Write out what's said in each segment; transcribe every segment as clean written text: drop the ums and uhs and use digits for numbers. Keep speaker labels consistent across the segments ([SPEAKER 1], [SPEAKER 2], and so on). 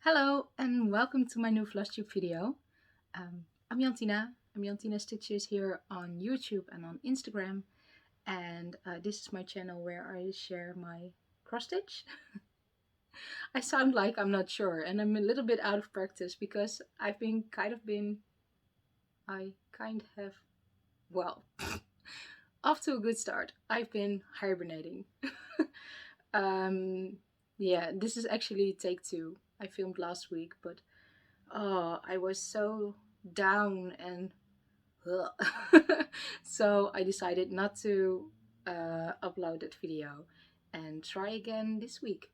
[SPEAKER 1] Hello and welcome to my new Flosstube video. I'm Jantina. I'm Jantina Stitches here on YouTube and on Instagram, and this is my channel where I share my cross stitch. I sound like I'm not sure, and I'm a little bit out of practice because I have, well, off to a good start. I've been hibernating. Yeah, this is actually take two. I filmed last week, but I was so down and so I decided not to upload that video and try again this week.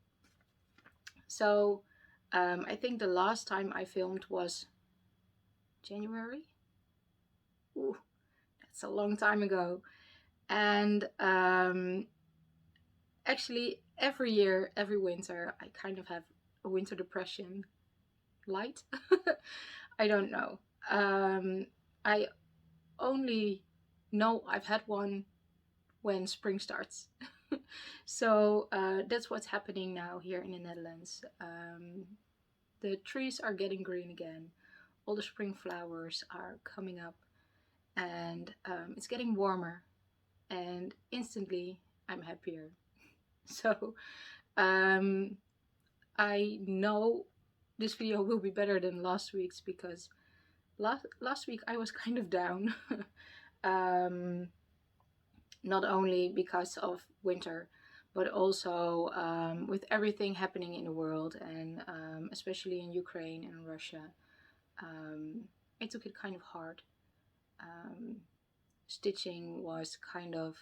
[SPEAKER 1] So I think the last time I filmed was January. Ooh, that's a long time ago. And actually every year, every winter, I kind of have a winter depression. Light? I don't know. I only know I've had one when spring starts. So that's what's happening now here in the Netherlands. The trees are getting green again. All the spring flowers are coming up, and it's getting warmer, and instantly I'm happier. So I know this video will be better than last week's because last week I was kind of down. Not only because of winter, but also with everything happening in the world, and especially in Ukraine and Russia. I took it kind of hard. Stitching was kind of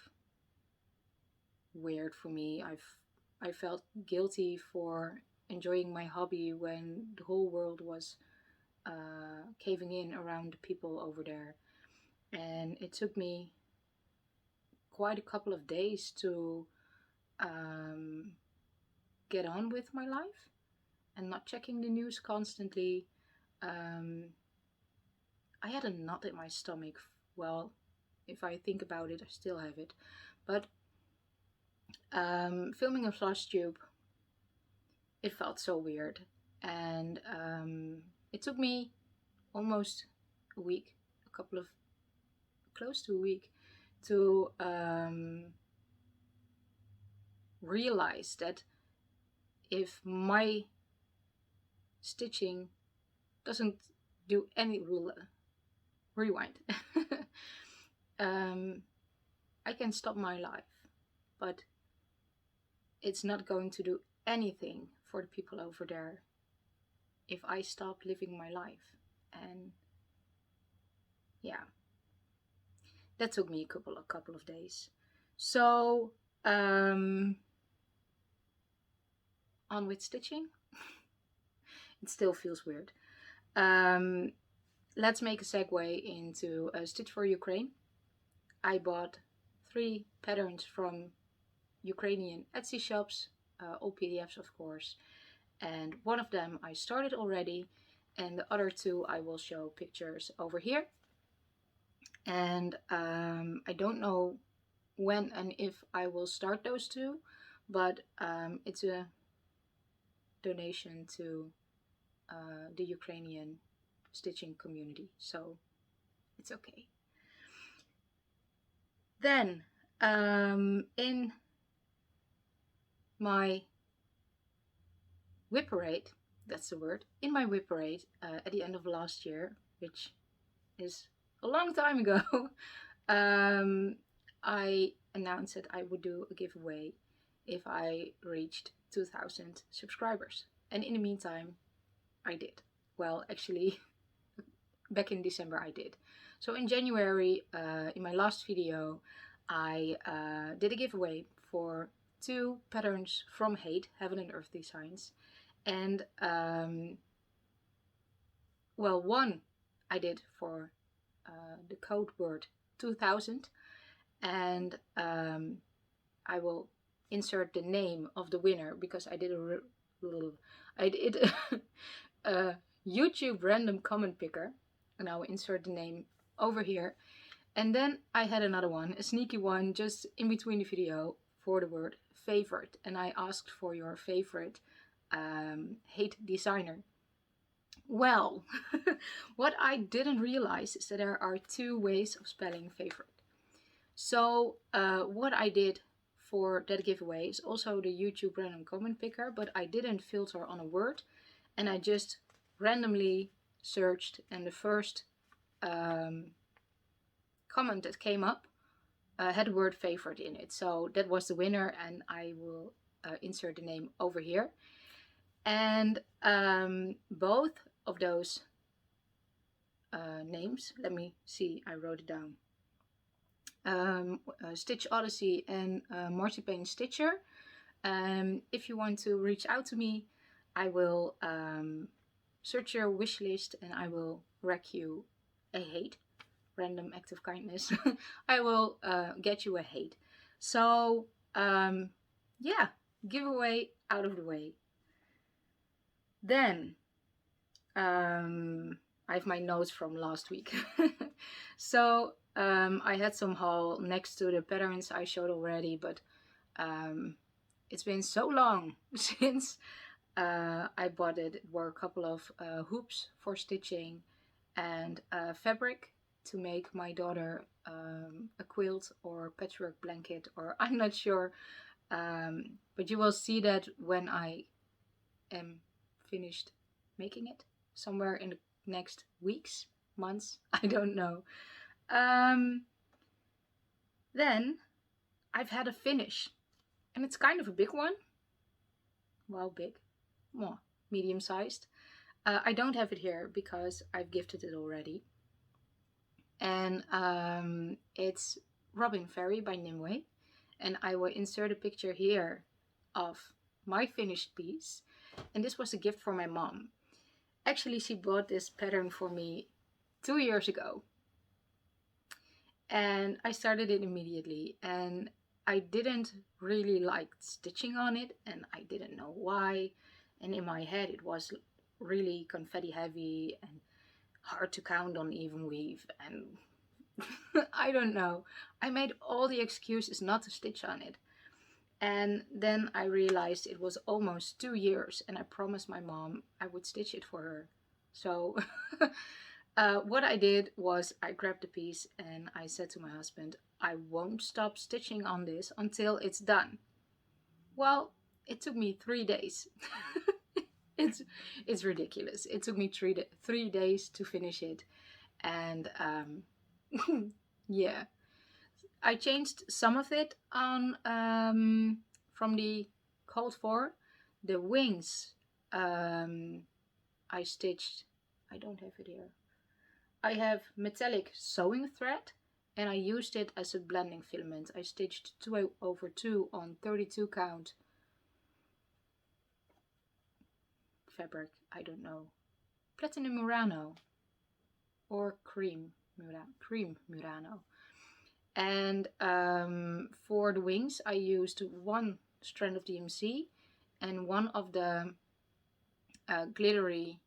[SPEAKER 1] weird for me. I felt guilty for enjoying my hobby when the whole world was caving in around the people over there. And it took me quite a couple of days to get on with my life and not checking the news constantly. I had a knot in my stomach. Well, if I think about it, I still have it. But filming a Flosstube, it felt so weird. And it took me almost a week, close to a week, to realize that if my stitching doesn't do any rewind, I can stop my life, but it's not going to do anything for the people over there if I stop living my life. And yeah, that took me a couple of days. So on with stitching. It still feels weird. Let's make a segue into Stitch for Ukraine. I bought 3 patterns from Ukrainian Etsy shops, all PDFs of course, and one of them I started already, and the other 2 I will show pictures over here. And I don't know when and if I will start those 2, but it's a donation to the Ukrainian stitching community, so it's okay. Then in my WIP parade, that's the word, in my WIP parade at the end of last year, which is a long time ago, I announced that I would do a giveaway if I reached 2,000 subscribers. And in the meantime, I did. Well, actually, back in December I did. So in January, in my last video, I did a giveaway for 2 patterns from HAED, Heaven and Earth Designs. And, well, one I did for the code word 2000. And I will insert the name of the winner because I did a YouTube random comment picker, and I will insert the name over here. And then I had another one, a sneaky one, just in between the video for the word favorite, and I asked for your favorite HAED designer. Well, what I didn't realize is that there are two ways of spelling favorite. So what I did for that giveaway is also the YouTube random comment picker, but I didn't filter on a word, and I just randomly searched, and the first comment that came up had the word favorite in it. So that was the winner, and I will insert the name over here. And both of those names, let me see, I wrote it down. Stitch Odyssey and PaternsBySAstitch. If you want to reach out to me, I will search your wish list and I will wreck you a HAED, random act of kindness. I will get you a HAED. So yeah, giveaway out of the way. Then I have my notes from last week. So I had some haul next to the patterns I showed already, but it's been so long since I bought it. It were a couple of hoops for stitching and fabric to make my daughter a quilt or patchwork blanket, or I'm not sure, but you will see that when I am finished making it, somewhere in the next weeks, months, I don't know. Then I've had a finish, and it's kind of a big one. Well, big, well, medium sized. I don't have it here because I've gifted it already, and it's Robin Fairy by Nimuë, and I will insert a picture here of my finished piece. And this was a gift for my mom. Actually, she bought this pattern for me 2 years ago. And I started it immediately. And I didn't really like stitching on it. And I didn't know why. And in my head, it was really confetti heavy and hard to count on even weave. And I don't know. I made all the excuses not to stitch on it. And then I realized it was almost 2 years, and I promised my mom I would stitch it for her. So what I did was I grabbed the piece and I said to my husband, I won't stop stitching on this until it's done. Well, it took me 3 days. It's ridiculous. It took me 3 days to finish it. And yeah. I changed some of it on from the called for. The wings I stitched, I don't have it here. I have metallic sewing thread and I used it as a blending filament. I stitched 2/2 on 32 count fabric, I don't know, platinum murano or cream murano. And for the wings, I used 1 strand of DMC and 1 of the glittery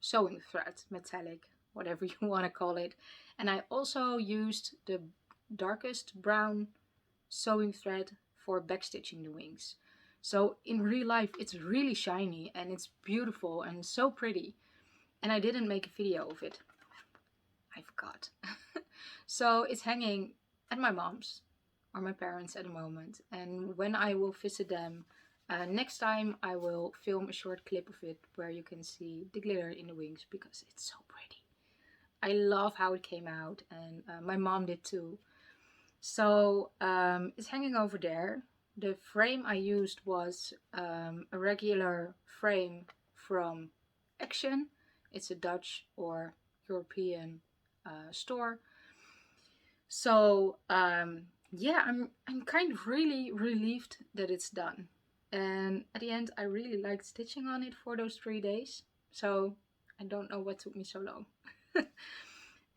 [SPEAKER 1] sewing thread, metallic, whatever you want to call it. And I also used the darkest brown sewing thread for backstitching the wings. So in real life, it's really shiny and it's beautiful and so pretty. And I didn't make a video of it. I forgot. So it's hanging at my mom's or my parents at the moment, and when I will visit them next time, I will film a short clip of it where you can see the glitter in the wings because it's so pretty. I love how it came out, and my mom did too. So it's hanging over there. The frame I used was a regular frame from Action. It's a Dutch or European store. So yeah, I'm kind of really relieved that it's done. And at the end, I really liked stitching on it for those 3 days. So I don't know what took me so long.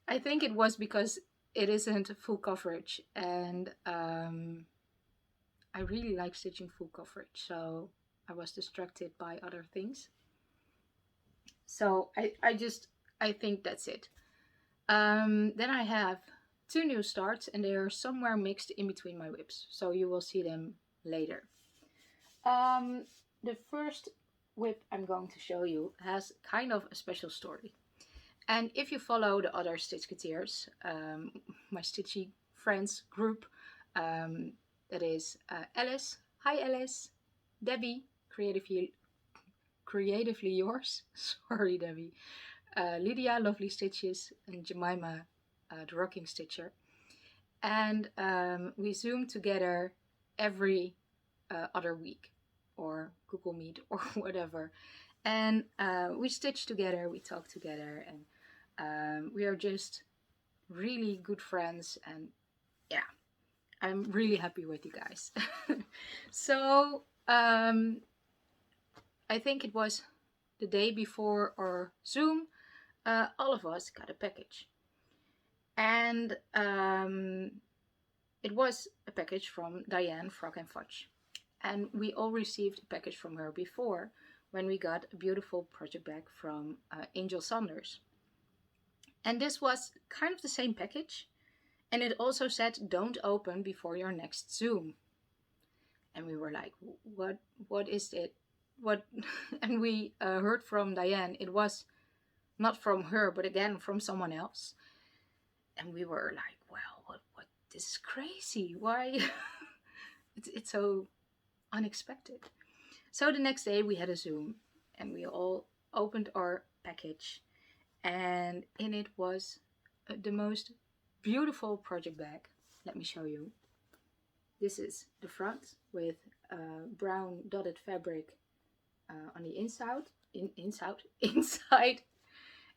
[SPEAKER 1] I think it was because it isn't full coverage, and I really like stitching full coverage, so I was distracted by other things. So I think that's it. Then I have 2 new starts, and they are somewhere mixed in between my whips, so you will see them later. The first whip I'm going to show you has kind of a special story. And if you follow the other Stitchketeers, my Stitchy friends group, that is Alice, hi Alice, Debbie, creatively yours, sorry Debbie, Lydia, lovely stitches, and Jemima, the rocking stitcher. And we Zoom together every other week, or Google Meet or whatever. And we stitch together, we talk together, and we are just really good friends. And yeah, I'm really happy with you guys. So I think it was the day before our Zoom, all of us got a package. And it was a package from Diane, Frog and Fudge. And we all received a package from her before, when we got a beautiful project bag from Angel Saunders. And this was kind of the same package. And it also said, don't open before your next Zoom. And we were like, what is it? What? And we heard from Diane, it was not from her, but again from someone else. And we were like, well, what? This is crazy. Why? it's so unexpected. So the next day we had a Zoom, and we all opened our package, and in it was the most beautiful project bag. Let me show you. This is the front with brown dotted fabric on the inside,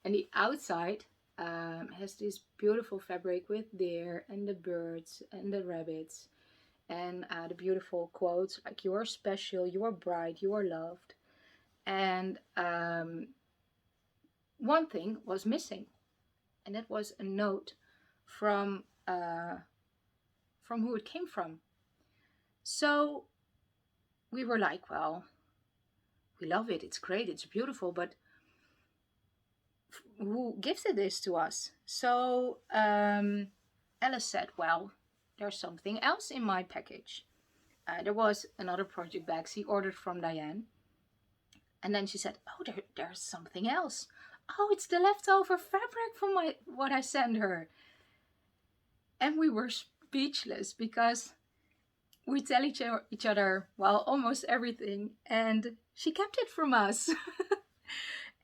[SPEAKER 1] and the outside has this beautiful fabric with deer and the birds and the rabbits, and the beautiful quotes like, you are special, you are bright, you are loved. And one thing was missing, and that was a note from who it came from. So we were like, well, we love it, it's great, it's beautiful, but who gifted this to us? So Alice said, well, there's something else in my package. There was another project bag she ordered from Diane. And then she said, oh, there's something else. Oh, it's the leftover fabric from what I sent her. And we were speechless, because we tell each other, well, almost everything. And she kept it from us.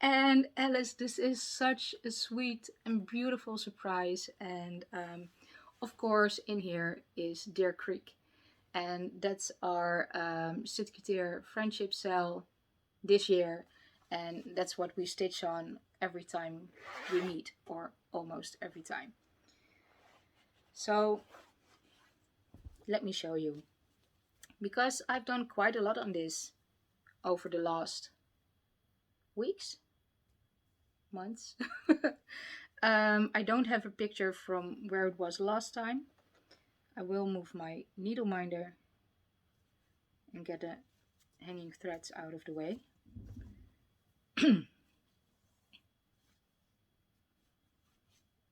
[SPEAKER 1] And Alice, this is such a sweet and beautiful surprise. And of course, in here is Deer Creek. And that's our Stitchketeer friendship cell this year. And that's what we stitch on every time we meet, or almost every time. So let me show you. Because I've done quite a lot on this over the last weeks, months. I don't have a picture from where it was last time. I will move my needle minder and get the hanging threads out of the way.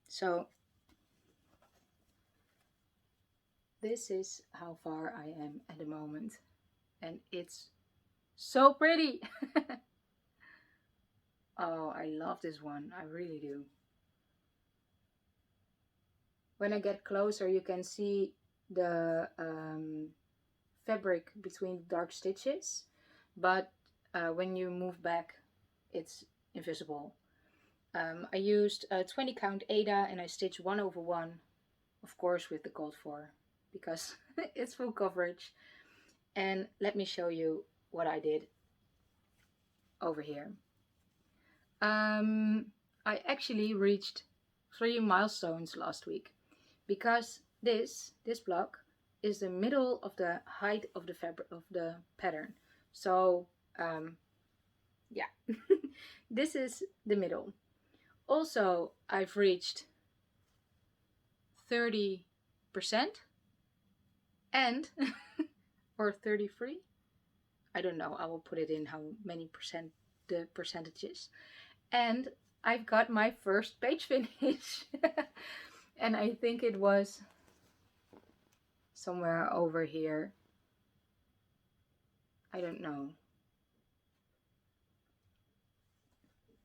[SPEAKER 1] So this is how far I am at the moment, and it's so pretty. Oh, I love this one, I really do. When I get closer, you can see the fabric between the dark stitches, but when you move back, it's invisible. I used a 20 count Aida, and I stitched 1/1, of course with the called for, because it's full coverage. And let me show you what I did over here. I actually reached 3 milestones last week, because this block is the middle of the height of the fabric of the pattern. So yeah, this is the middle. Also, I've reached 30%, and or 33, I don't know, I will put it in how many percent the percentages. And I've got my first page finish. And I think it was somewhere over here, I don't know,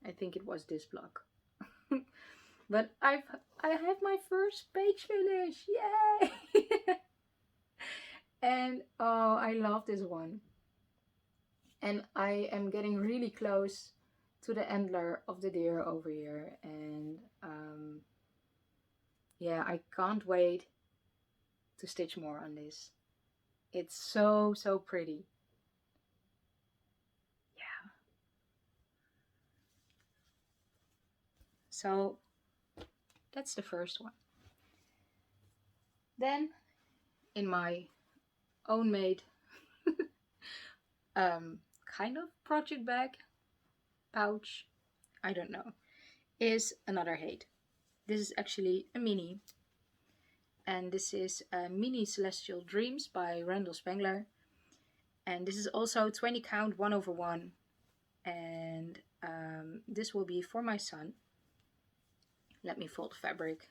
[SPEAKER 1] I think it was this block. But I have my first page finish, yay! And oh, I love this one. And I am getting really close to the antler of the deer over here, and yeah, I can't wait to stitch more on this. It's so pretty. Yeah. So that's the first one. Then in my own made kind of project bag, pouch, I don't know, is another HAED. This is actually a mini, and this is Mini Celestial Dreams by Randal Spangler, and this is also 20 count 1/1, and this will be for my son. Let me fold the fabric,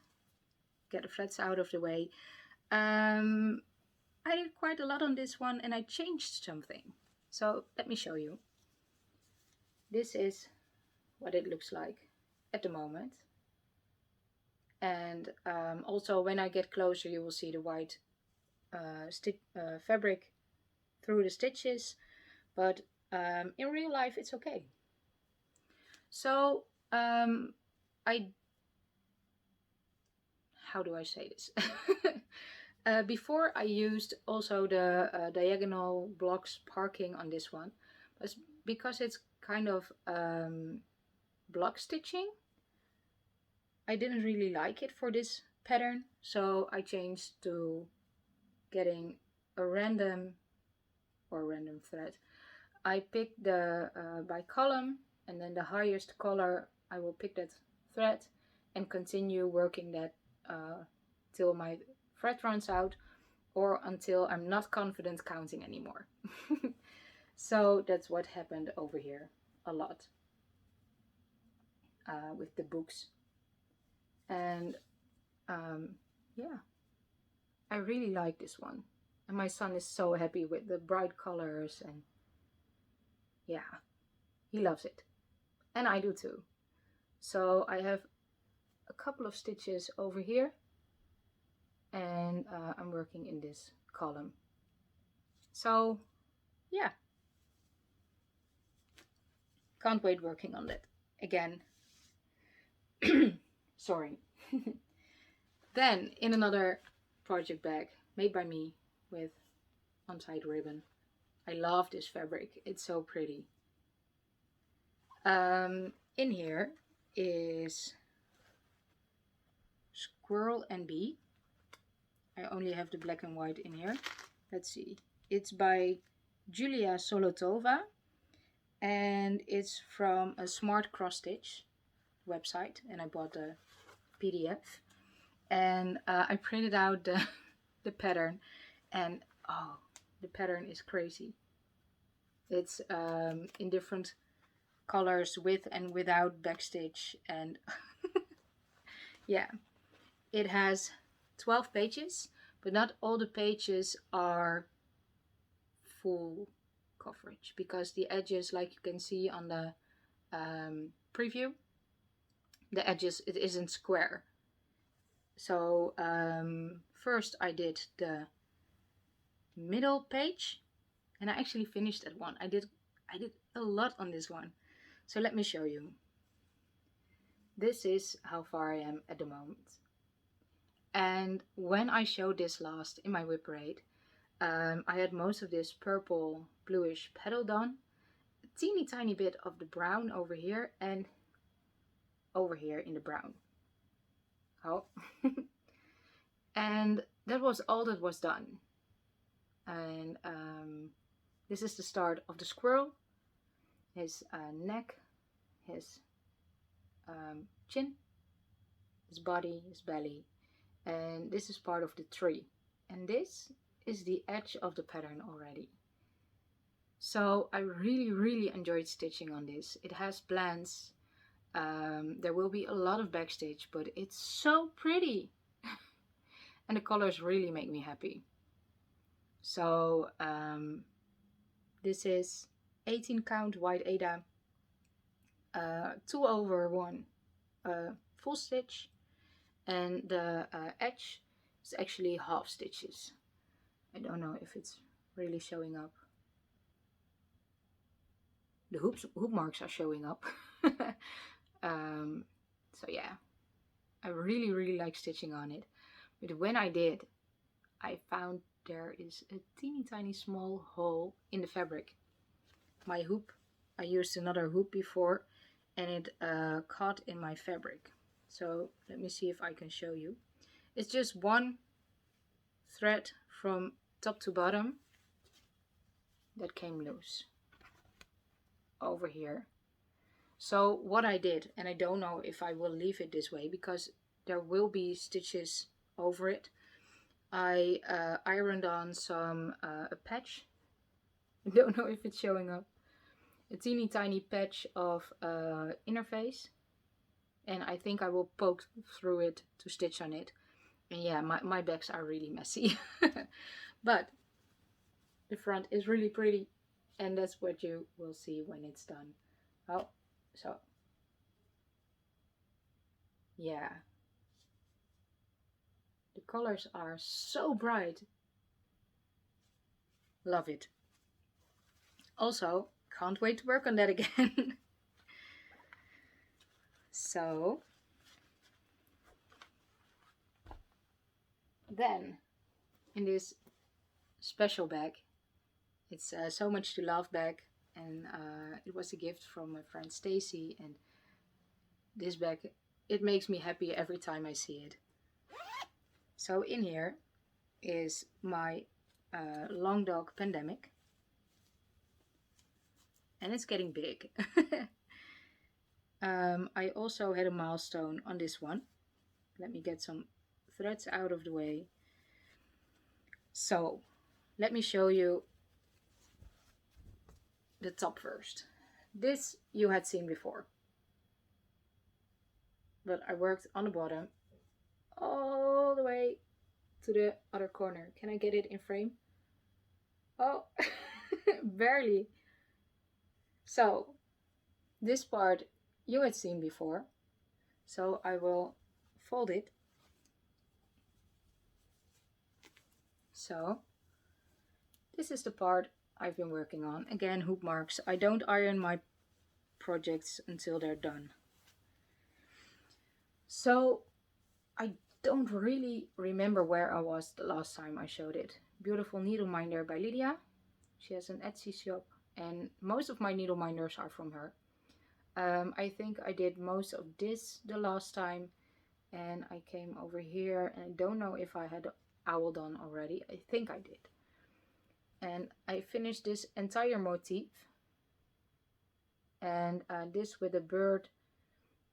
[SPEAKER 1] get the threads out of the way. I did quite a lot on this one, and I changed something, so let me show you. This is what it looks like at the moment. And also when I get closer, you will see the white fabric through the stitches, but in real life it's okay. So how do I say this? Before I used also the diagonal blocks parking on this one, but because it's kind of block stitching, I didn't really like it for this pattern, so I changed to getting a random thread. I picked the by column, and then the highest color I will pick that thread and continue working that till my thread runs out, or until I'm not confident counting anymore. So that's what happened over here a lot with the books. And yeah, I really like this one, and my son is so happy with the bright colors, and yeah, he loves it, and I do too. So I have a couple of stitches over here, and I'm working in this column. So yeah, can't wait working on that again. Sorry. Then in another project bag made by me with untied ribbon. I love this fabric, it's so pretty. In here is Squirrel and B. I only have the black and white in here. Let's see. It's by Julia Zolotova, and it's from a Smart Cross Stitch website, and I bought the PDF, and I printed out the pattern, and oh, the pattern is crazy. It's in different colors with and without backstitch, and yeah, it has 12 pages, but not all the pages are full coverage, because the edges, like you can see on the preview, the edges, it isn't square. So first I did the middle page, and I actually finished that one. I did a lot on this one, so let me show you. This is how far I am at the moment. And when I showed this last in my whip parade, I had most of this purple bluish petal done, a teeny tiny bit of the brown over here, and over here in the brown. Oh. And that was all that was done. And this is the start of the squirrel, his neck, his chin, his body, his belly, and this is part of the tree, and this is the edge of the pattern already. So I really enjoyed stitching on this. It has plants, there will be a lot of backstitch, but it's so pretty. And the colors really make me happy. So this is 18 count white Aida, 2/1 full stitch, and the edge is actually half stitches. I don't know if it's really showing up. The hoop marks are showing up. So yeah, I really like stitching on it. But when I did, I found there is a teeny tiny small hole in the fabric. My hoop, I used another hoop before, and it caught in my fabric. So let me see if I can show you. It's just one thread from top to bottom that came loose over here. So what I did, and I don't know if I will leave it this way because there will be stitches over it, I ironed on some a patch. I don't know if it's showing up. A teeny tiny patch of interface, and I think I will poke through it to stitch on it. And yeah, my bags are really messy. But the front is really pretty, and that's what you will see when it's done. Oh, so yeah, the colors are so bright. Love it. Also, can't wait to work on that again. So then in this special bag, it's So Much to Love bag, and it was a gift from my friend Stacy, and this bag, it makes me happy every time I see it. So in here is my long dog Pandemic, and it's getting big. I also had a milestone on this one. Let me get some threads out of the way. So let me show you the top first. This you had seen before, but I worked on the bottom all the way to the other corner. Can I get it in frame? Oh, barely. So this part you had seen before, so I will fold it. So this is the part I've been working on. Again, hoop marks. I don't iron my projects until they're done. So I don't really remember where I was the last time I showed it. Beautiful Needle Minder by Lydia. She has an Etsy shop, and most of my needle minders are from her. I think I did most of this the last time, and I came over here, and I don't know if I had the owl done already. I think I did. And I finished this entire motif, and this with a bird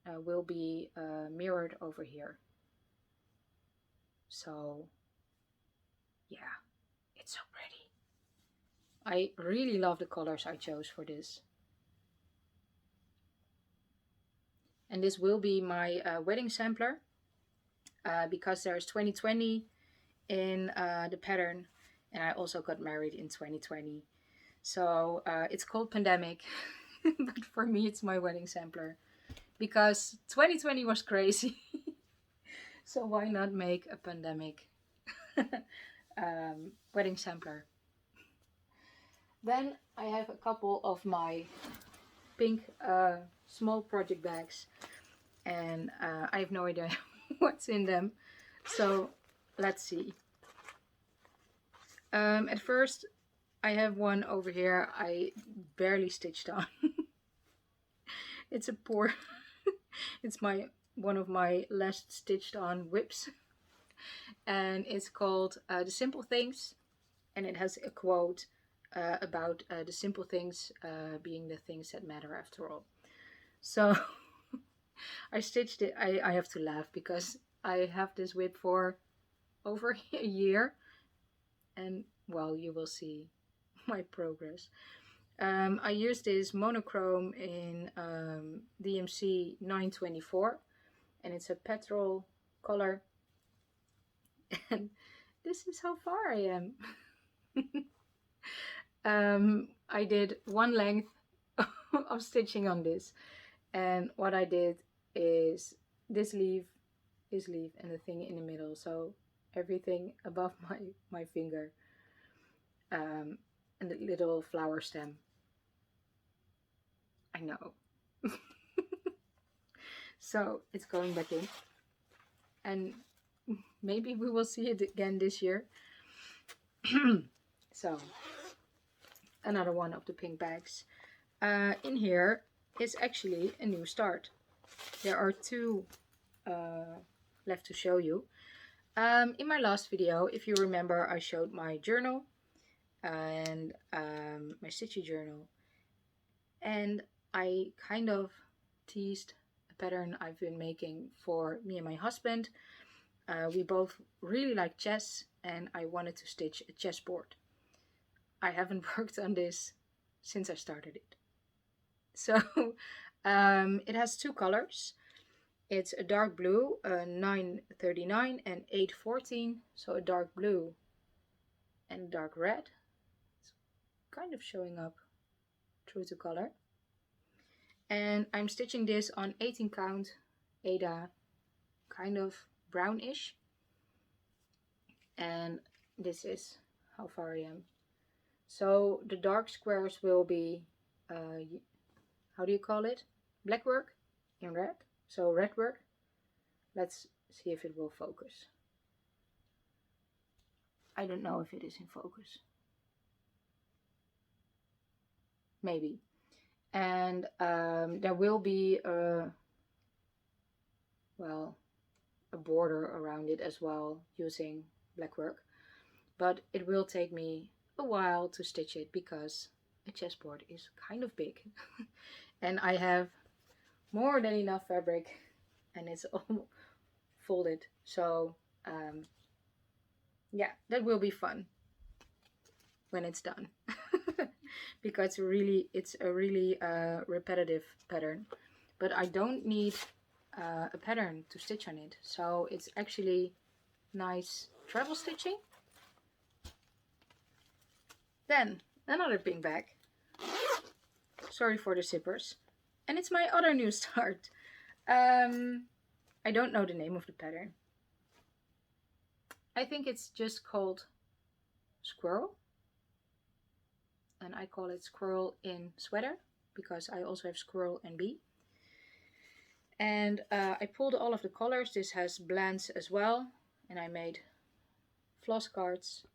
[SPEAKER 1] will be mirrored over here. So yeah, it's so pretty. I really love the colors I chose for this. And this will be my wedding sampler, because there's 2020 in the pattern, and I also got married in 2020. So it's called Pandemic, but for me it's my wedding sampler, because 2020 was crazy. So why not make a pandemic wedding sampler? Then I have a couple of my pink small project bags, and I have no idea what's in them. So let's see. At first I have one over here I barely stitched on. It's a poor it's one of my last stitched on whips, and it's called The Simple Things, and it has a quote about the simple things being the things that matter after all. So I stitched it. I have to laugh because I have this whip for over a year, and well, you will see my progress. I used this monochrome in DMC 924, and it's a petrol color, and this is how far I am. I did one length of stitching on this, And what I did is this leaf, and the thing in the middle. So everything above my finger. And the little flower stem. I know. So it's going back in. And maybe we will see it again this year. So another one of the pink bags. In here is actually a new start. There are two left to show you. In my last video, if you remember, I showed my journal and my stitchy journal, and I kind of teased a pattern I've been making for me and my husband. We both really like chess, and I wanted to stitch a chessboard. I haven't worked on this since I started it. So it has two colors. It's a dark blue, 939 and 814. So a dark blue and a dark red. It's kind of showing up true to color. And I'm stitching this on 18 count Aida, kind of brownish. And this is how far I am. So the dark squares will be, how do you call it? Black work in red. So red work. Let's see if it will focus. I don't know if it is in focus. Maybe. And there will be a border around it as well using black work. But it will take me a while to stitch it because a chessboard is kind of big. And I have more than enough fabric and it's all folded. So yeah, that will be fun when it's done. Because it's a really repetitive pattern. But I don't need a pattern to stitch on it. So it's actually nice travel stitching. Then another pink bag. Sorry for the zippers. And it's my other new start. I don't know the name of the pattern. I think it's just called Squirrel. And I call it Squirrel in Sweater because I also have Squirrel and B. And I pulled all of the colors. This has blends as well. And I made floss cards.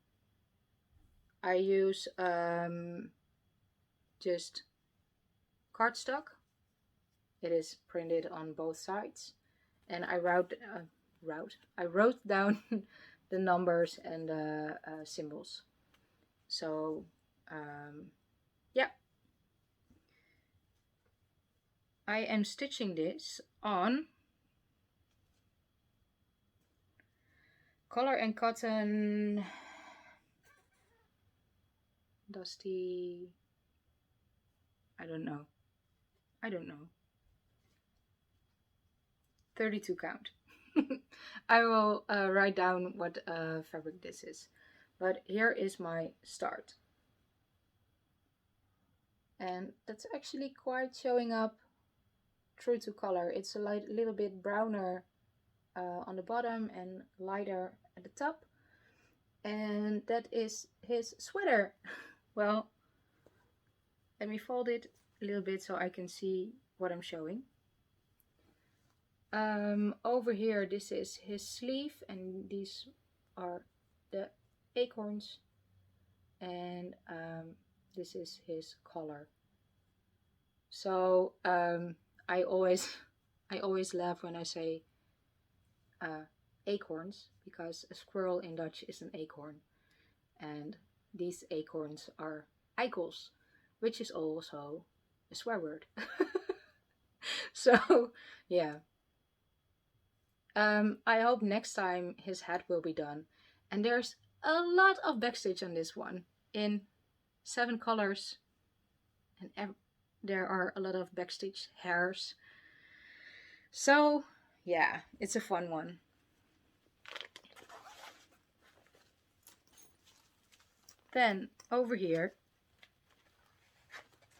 [SPEAKER 1] I use just cardstock. It is printed on both sides, and I wrote down the numbers and the symbols. So yeah, I am stitching this on Color and Cotton Dusty. I don't know. 32 count. I will write down what fabric this is. But here is my start. And that's actually quite showing up true to color. It's a little bit browner on the bottom and lighter at the top. And that is his sweater. Well, let me fold it a little bit so I can see what I'm showing. Over here, this is his sleeve, and these are the acorns, and this is his collar. So I always laugh when I say acorns, because a squirrel in Dutch is an acorn, and these acorns are eikels, which is also a swear word. So yeah. I hope next time his hat will be done. And there's a lot of backstitch on this one in 7 colors, and there are a lot of backstitch hairs. So yeah, it's a fun one. Then over here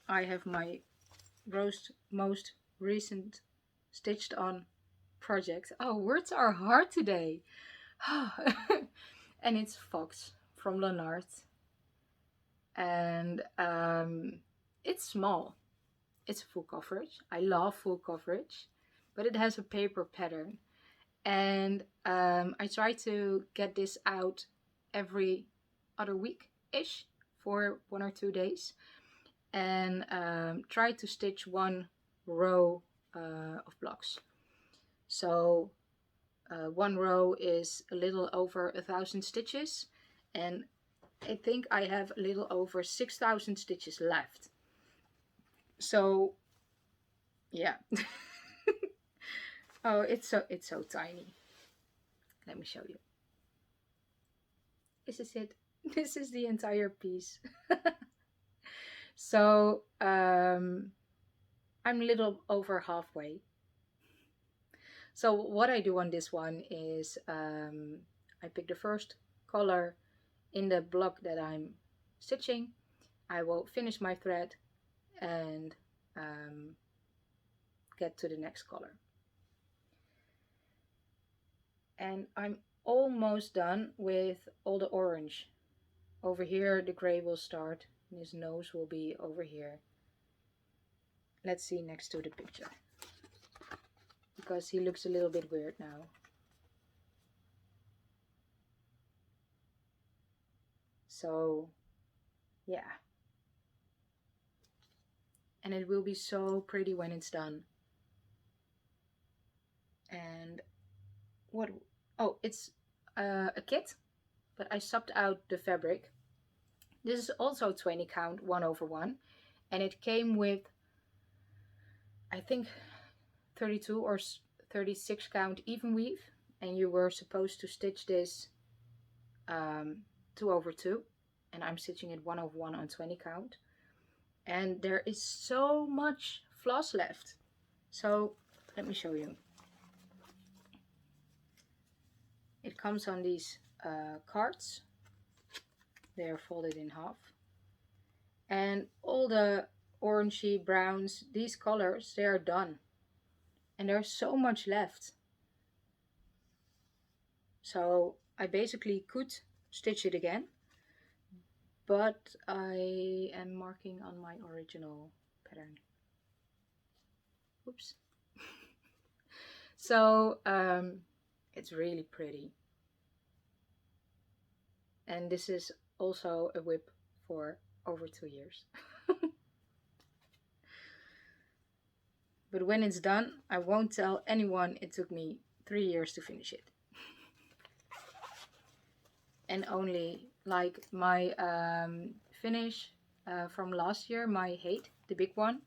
[SPEAKER 1] I have my most recent stitched on project. Oh, words are hard today. And it's Fox from Lanarth. And it's small. It's full coverage. I love full coverage, but it has a paper pattern. And I try to get this out every other week-ish for 1 or 2 days. And try to stitch 1 row of blocks. So 1 row is a little over 1,000 stitches, and I think I have a little over 6,000 stitches left. So yeah. Oh, it's so tiny. Let me show you. This is it. This is the entire piece. So I'm a little over halfway. So what I do on this one is I pick the first color in the block that I'm stitching. I will finish my thread and get to the next color. And I'm almost done with all the orange. Over here the gray will start and his nose will be over here. Let's see next to the picture, because he looks a little bit weird now. So yeah, and it will be so pretty when it's done. And what, oh, it's a kit, but I subbed out the fabric. This is also 20 count 1/1, and it came with, I think, 32 or 36 count even weave, and you were supposed to stitch this 2/2, and I'm stitching it 1/1 on 20 count. And there is so much floss left, so let me show you. It comes on these cards. They are folded in half, and all the orangey browns, these colors, they are done, and there's so much left. So I basically could stitch it again, but I am marking on my original pattern. Oops. So it's really pretty, and this is also a whip for over 2 years. But when it's done, I won't tell anyone it took me 3 years to finish it. And only like my finish from last year, my HAED, the big one,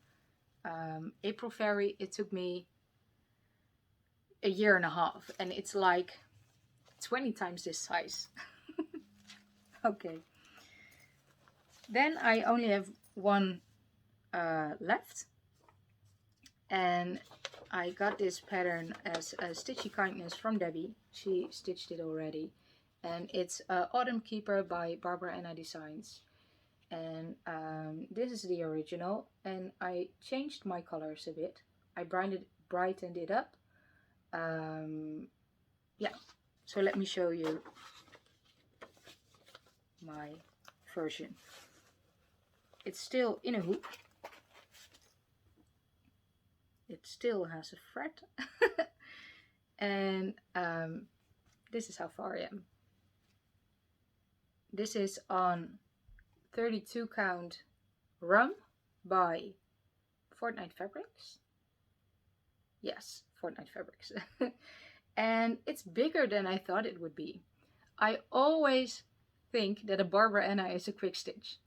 [SPEAKER 1] April Fairy, it took me 1.5 years, and it's like 20 times this size. Okay. Then I only have 1 left, and I got this pattern as a Stitchy Kindness from Debbie. She stitched it already, and it's Autumn Keeper by Barbara Anna Designs. And this is the original, and I changed my colors a bit. I brightened it up. Yeah, so let me show you my version. It's still in a hoop. It still has a fret. And this is how far I am. This is on 32 count Rum by Fortnite Fabrics. Yes, Fortnite Fabrics. And it's bigger than I thought it would be. I always think that a Barbara Anna is a quick stitch,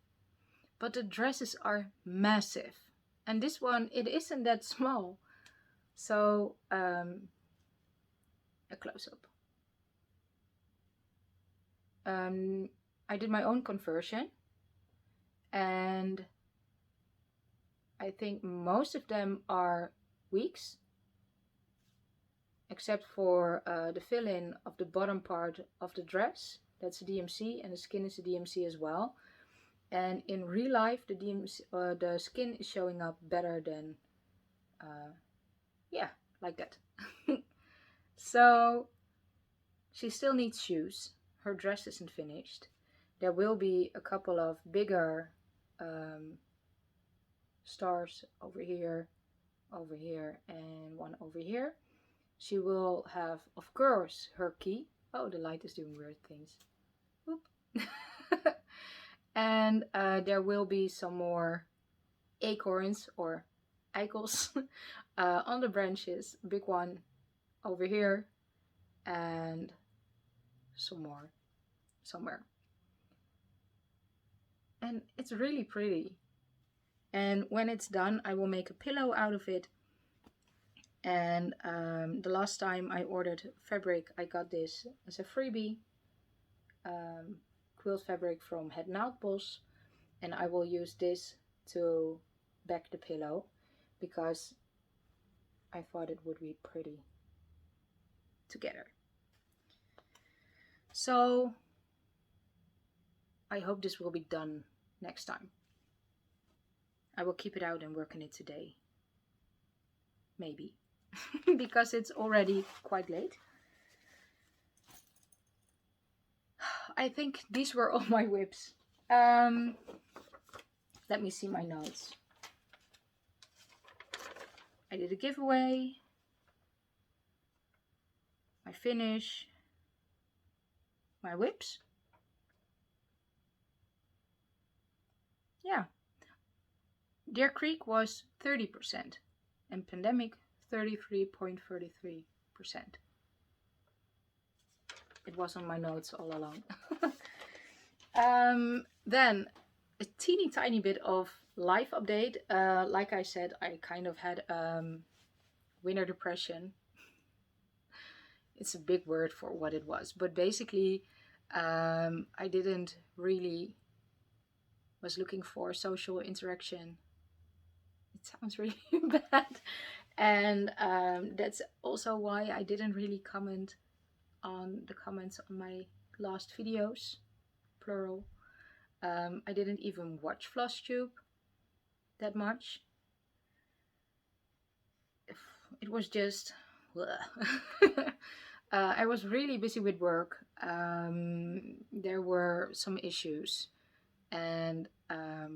[SPEAKER 1] but the dresses are massive, and this one, it isn't that small. So a close-up. I did my own conversion, and I think most of them are weeks, except for the fill-in of the bottom part of the dress. That's a DMC, and the skin is a DMC as well. And in real life, the DMC, the skin is showing up better than yeah, like that. So she still needs shoes. Her dress isn't finished. There will be a couple of bigger stars over here, and one over here. She will have, of course, her key. Oh, the light is doing weird things. Oop. And there will be some more acorns or eikels on the branches. Big one over here, and some more somewhere. And it's really pretty. And when it's done, I will make a pillow out of it. And the last time I ordered fabric, I got this as a freebie. Quilt fabric from Het Naaldbos. And I will use this to back the pillow because I thought it would be pretty together. So I hope this will be done next time. I will keep it out and work on it today. Maybe. Because it's already quite late. I think these were all my whips. Let me see my notes. I did a giveaway. My finish. My whips. Yeah. Deer Creek was 30% and Pandemic 33.33%. It was on my notes all along. Then a teeny tiny bit of life update. Like I said, I kind of had winter depression. It's a big word for what it was, but basically I didn't really was looking for social interaction. It sounds really bad. And that's also why I didn't really comment on the comments on my last videos, plural. I didn't even watch Flosstube that much. It was just I was really busy with work. There were some issues and I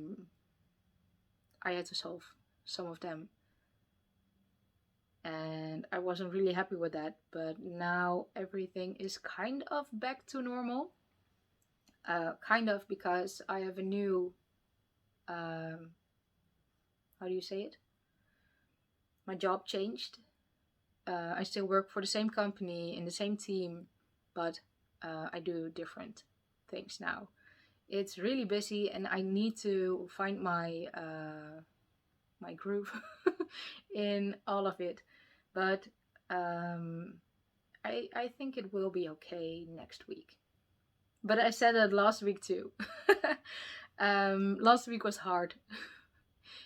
[SPEAKER 1] had to solve some of them. And I wasn't really happy with that, but now everything is kind of back to normal. Kind of because I have a new, how do you say it? My job changed. I still work for the same company in the same team, but I do different things now. It's really busy and I need to find my my groove in all of it. But I think it will be okay next week. But I said that last week too. Last week was hard.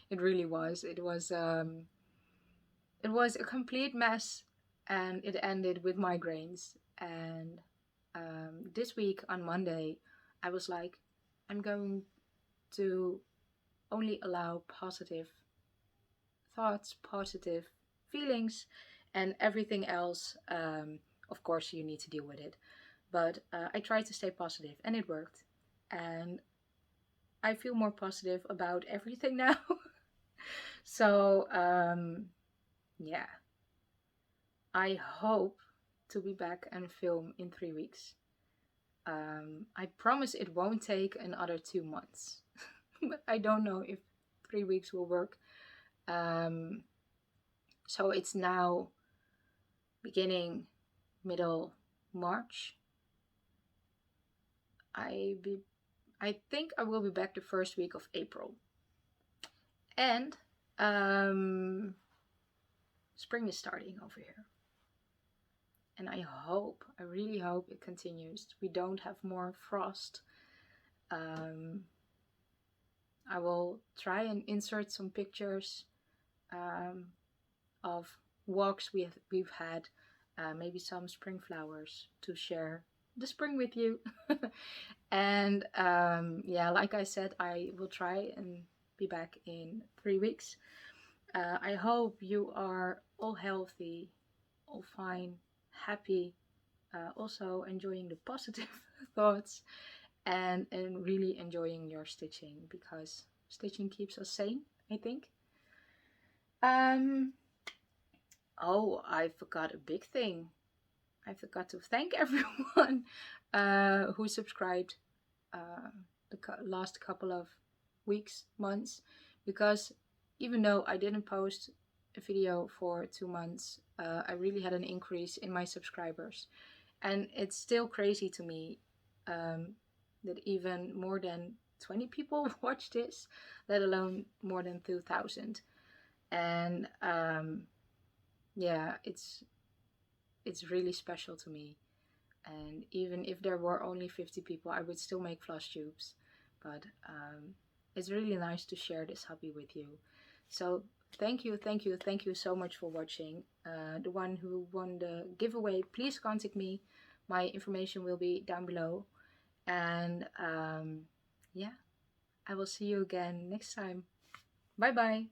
[SPEAKER 1] It really was. It was a complete mess, and it ended with migraines. And this week on Monday, I was like, I'm going to only allow positive thoughts, positive feelings, and everything else. Of course, you need to deal with it. But I tried to stay positive and it worked. And I feel more positive about everything now. So, yeah. I hope to be back and film in 3 weeks. I promise it won't take another 2 months. But I don't know if 3 weeks will work. So it's now beginning middle March. I think I will be back the first week of April. And spring is starting over here. And I really hope it continues. We don't have more frost. I will try and insert some pictures of walks we've had. Maybe some spring flowers to share the spring with you. And yeah, like I said, I will try and be back in 3 weeks. I hope you are all healthy, all fine, happy, also enjoying the positive thoughts, and really enjoying your stitching, because stitching keeps us sane, I think. Oh, I forgot a big thing. I forgot to thank everyone who subscribed the last couple of weeks, months, because even though I didn't post a video for 2 months, I really had an increase in my subscribers. And it's still crazy to me that even more than 20 people watch this, let alone more than 2,000. And yeah, it's really special to me. And even if there were only 50 people, I would still make floss tubes. But it's really nice to share this hobby with you. So thank you so much for watching. The one who won the giveaway, please contact me. My information will be down below. And yeah, I will see you again next time. Bye bye.